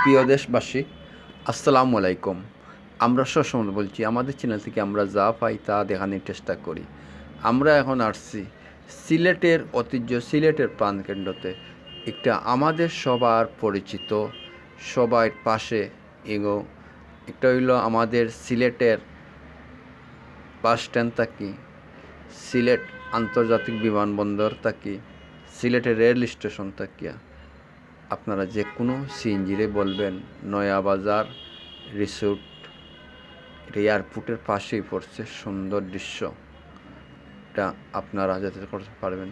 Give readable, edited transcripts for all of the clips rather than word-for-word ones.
প্রিয় দেশবাসী, আসসালামু আলাইকুম। আমরা সবসময় বলছি আমাদের চ্যানেল থেকে আমরা যা পাই তা দেখানোর চেষ্টা করি। আমরা এখন আসছি সিলেটের ঐতিহ্য, সিলেটের প্রাণকেন্দ্রতে একটা আমাদের সবার পরিচিত, সবার পাশে এগো একটা হইল আমাদের সিলেটের বাস স্ট্যান্ড থাকি, সিলেট আন্তর্জাতিক বিমানবন্দর থাকি, সিলেটের রেল স্টেশন থাকিয়া আপনারা যে কোনো সিএনজিরে বলবেন নয়াবাজার রিসোর্ট, এটা এয়ারপোর্টের পাশেই পড়ছে। সুন্দর দৃশ্য, এটা আপনারা যাতে করতে পারবেন।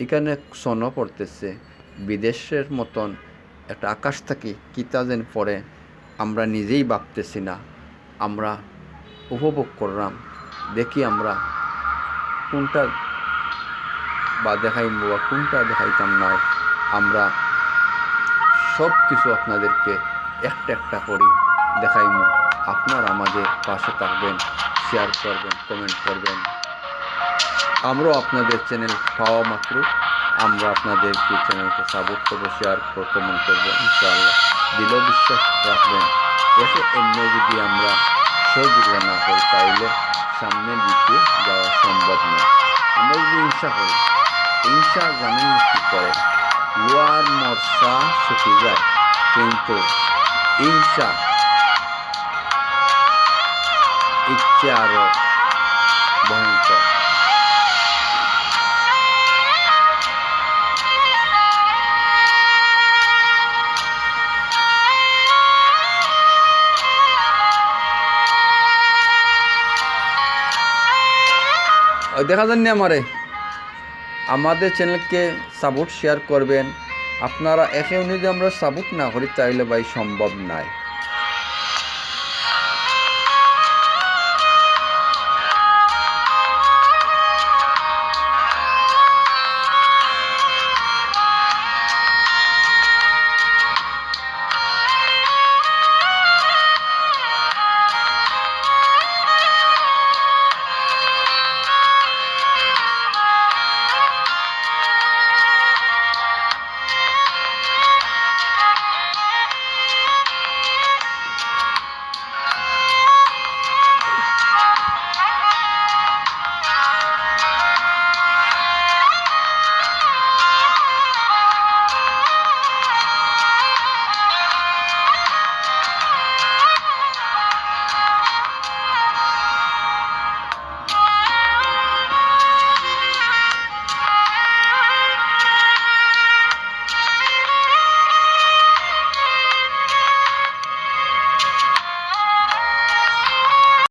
এখানে সনও পড়তেছে বিদেশের মতন একটা আকাশ থেকে কিতা যেন পড়ে আমরা নিজেই ভাবতেছি না, আমরা উপভোগ করলাম। দেখি আমরা কোনটা বা দেখাইব বা কোনটা দেখাইতাম না। আমরা সব কিছু আপনাদেরকে একটা একটা করে দেখাইব। আপনারা আমাদের পাশে থাকবেন, শেয়ার করবেন, কমেন্ট করবেন। আমরাও আপনাদের চ্যানেল পাওয়া মাত্র আমরা আপনাদেরকে চ্যানেলকে সাপোর্ট করবো, শেয়ার করবো, কমেন্ট করবো। ইনশাআল্লাহ দৃঢ় বিশ্বাস রাখবেন। এসে এমনি যদি আমরা সহযোগিতা না করি তাহলে সামনের দিকে যাওয়া সম্ভব নয়। আমরা যদি হিংসা করি, হিংসা জানেন কী করে, লোয়ার মর্সা শুকে যায়, কিন্তু হিংসা ইচ্ছে আরো ভয়ঙ্কর। ওই দেখা যাননি আমাদের চ্যানেলকে সাপোর্ট শেয়ার করবেন। আপনারা একে যদি আমরা সাপোর্ট না করি তাহলে ভাই সম্ভব নয়।